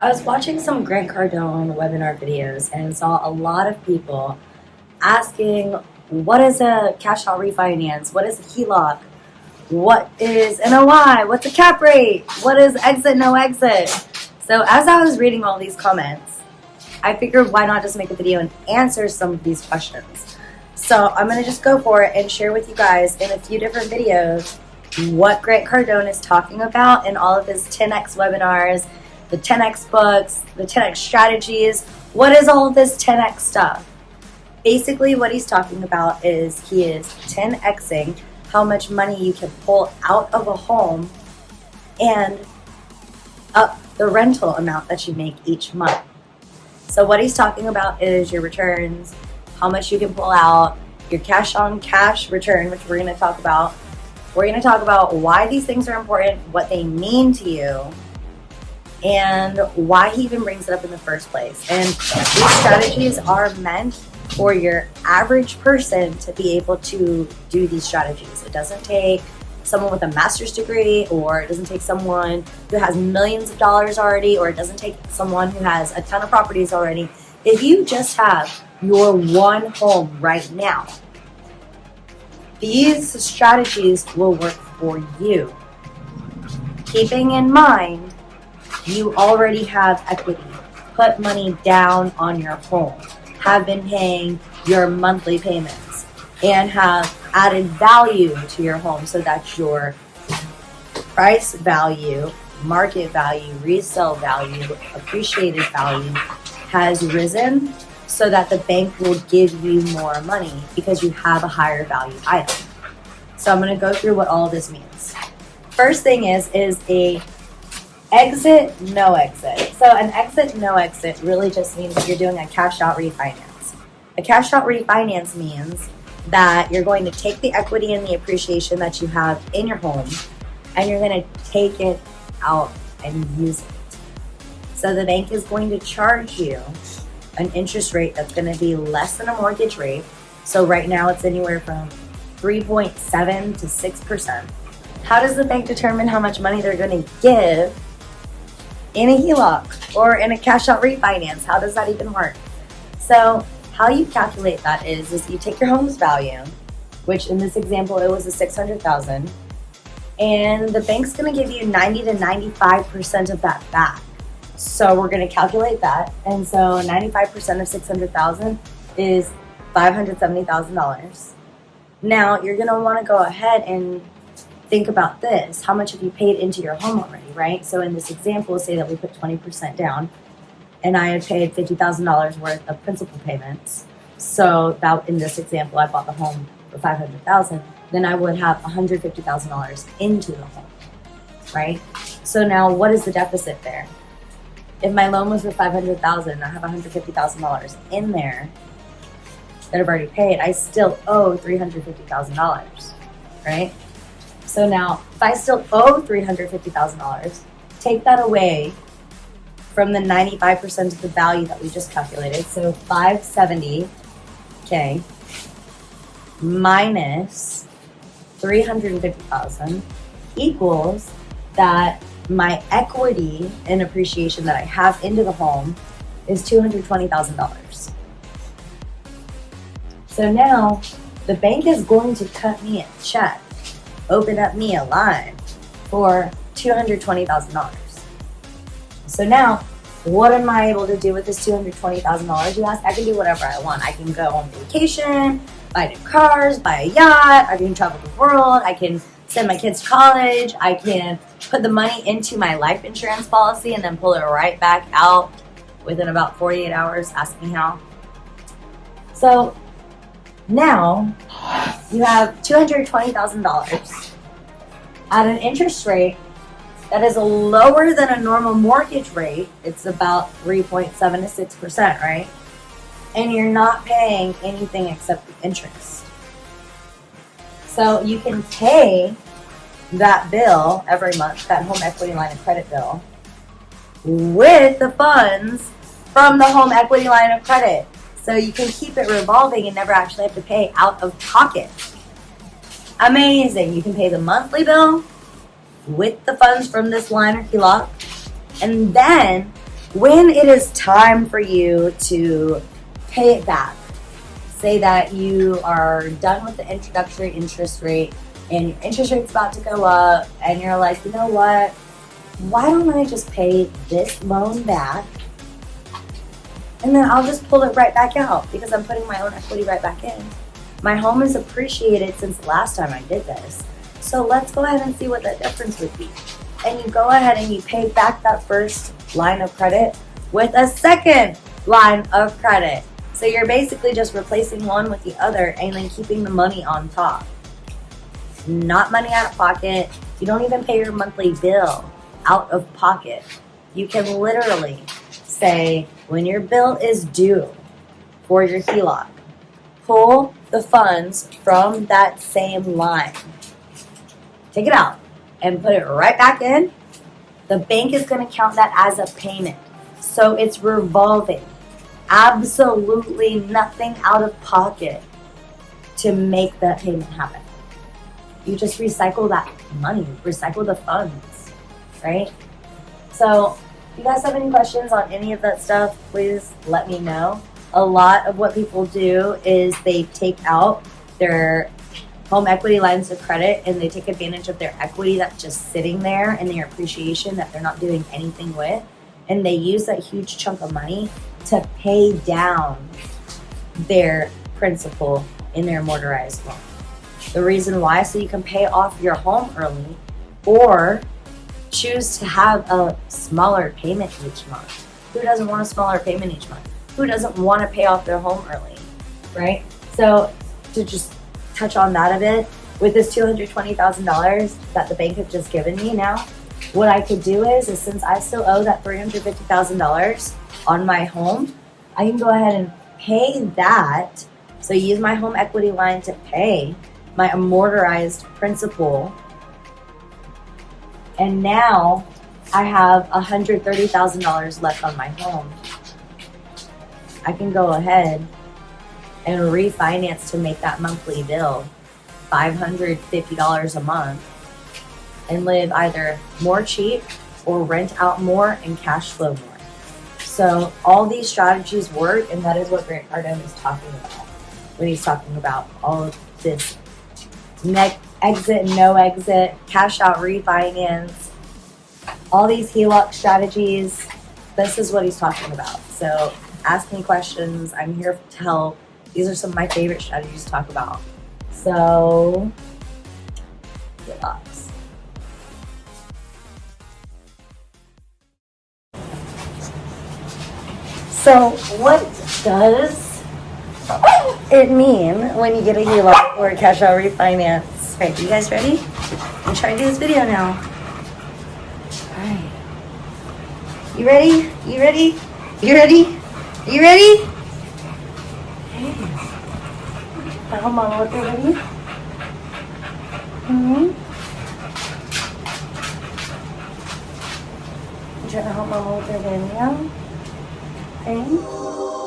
I was watching some Grant Cardone webinar videos and saw a lot of people asking, what is a cash out refinance? What is a HELOC? What is NOI? What's a cap rate? What is exit, no exit? So as I was reading all these comments, I figured why not just make a video and answer some of these questions. So I'm going to just go for it and share with you guys in a few different videos what Grant Cardone is talking about in all of his 10X webinars, the 10X books, the 10X strategies. What is all of this 10X stuff? Basically what he's talking about is he is 10Xing how much money you can pull out of a home and up the rental amount that you make each month. So what he's talking about is your returns, how much you can pull out, your cash on cash return, which we're going to talk about. We're going to talk about why these things are important, what they mean to you, and why he even brings it up in the first place. And these strategies are meant for your average person to be able to do these strategies. It doesn't take someone with a master's degree, or it doesn't take someone who has millions of dollars already, or it doesn't take someone who has a ton of properties already. If you just have your one home right now, these strategies will work for you. Keeping in mind, you already have equity. Put money down on your home. Have been paying your monthly payments and have added value to your home so that your price value, market value, resale value, appreciated value has risen so that the bank will give you more money because you have a higher value item. So I'm going to go through what all of this means. First thing is a exit, no exit. So an exit, no exit really just means that you're doing a cash out refinance. A cash out refinance means that you're going to take the equity and the appreciation that you have in your home and you're going to take it out and use it. So the bank is going to charge you an interest rate that's going to be less than a mortgage rate. So right now it's anywhere from 3.7 to 6%. How does the bank determine how much money they're going to give in a HELOC or in a cash out refinance? How does that even work? So how you calculate that is you take your home's value, which in this example, it was a $600,000, and the bank's going to give you 90 to 95% of that back. So we're going to calculate that. And so 95% of 600,000 is $570,000. Now you're going to want to go ahead and think about this. How much have you paid into your home already, right? So in this example, say that we put 20% down and I had paid $50,000 worth of principal payments. So that in this example, I bought the home for $500,000. Then I would have $150,000 into the home, right? So now what is the deficit there? If my loan was for $500,000, I have $150,000 in there that I've already paid. I still owe $350,000, right? So now, if I still owe $350,000, take that away from the 95% of the value that we just calculated. So 570K minus 350,000 equals that my equity and appreciation that I have into the home is $220,000. So now the bank is going to cut me a check, open up me a line for $220,000. So now, what am I able to do with this $220,000? You ask, I can do whatever I want. I can go on vacation, buy new cars, buy a yacht, I can travel the world, I can send my kids to college, I can put the money into my life insurance policy and then pull it right back out within about 48 hours. Ask me how. So now you have $220,000 at an interest rate that is lower than a normal mortgage rate. It's about 3.7 to 6%, right? And you're not paying anything except the interest. So you can pay that bill every month, that home equity line of credit bill, with the funds from the home equity line of credit. So you can keep it revolving and never actually have to pay out of pocket. Amazing. You can pay the monthly bill with the funds from this line or HELOC, and then When it is time for you to pay it back, say that you are done with the introductory interest rate and your interest rate's about to go up, and you're like, you know what? Why don't I just pay this loan back, and then I'll just pull it right back out because I'm putting my own equity right back in. My home is appreciated since the last time I did this. So let's go ahead and see what that difference would be. And you go ahead and you pay back that first line of credit with a second line of credit. So you're basically just replacing one with the other and then keeping the money on top. Not money out of pocket. You don't even pay your monthly bill out of pocket. You can literally say, when your bill is due for your HELOC, pull the funds from that same line. Take it out and put it right back in. The bank is going to count that as a payment. So it's revolving. Absolutely nothing out of pocket to make that payment happen. You just recycle that money, recycle the funds, right? So if you guys have any questions on any of that stuff, please let me know. A lot of what people do is they take out their home equity lines of credit and they take advantage of their equity that's just sitting there and their appreciation that they're not doing anything with. And they use that huge chunk of money to pay down their principal in their amortized loan. The reason why, so you can pay off your home early or choose to have a smaller payment each month. Who doesn't want a smaller payment each month? Who doesn't want to pay off their home early, right? So to just touch on that a bit, with this $220,000 that the bank have just given me now, what I could do is since I still owe that $350,000 on my home, I can go ahead and pay that. So use my home equity line to pay my amortized principal. And now I have $130,000 left on my home. I can go ahead and refinance to make that monthly bill $550 a month and live either more cheap or rent out more and cash flow more. So all these strategies work, and that is what Grant Cordone is talking about when he's talking about all of this exit, no exit, cash out, refinance, all these HELOC strategies. This is what he's talking about. So ask me questions. I'm here to help. These are some of my favorite strategies to talk about. So, HELOCs. So what does it mean when you get a HELOC or a cash out refinance? All right, you guys ready? I'm trying to do this video now. All right. You ready? You ready? You ready? You ready? Okay. Now, Mama, look ready? You trying to help Mama with her video? Okay.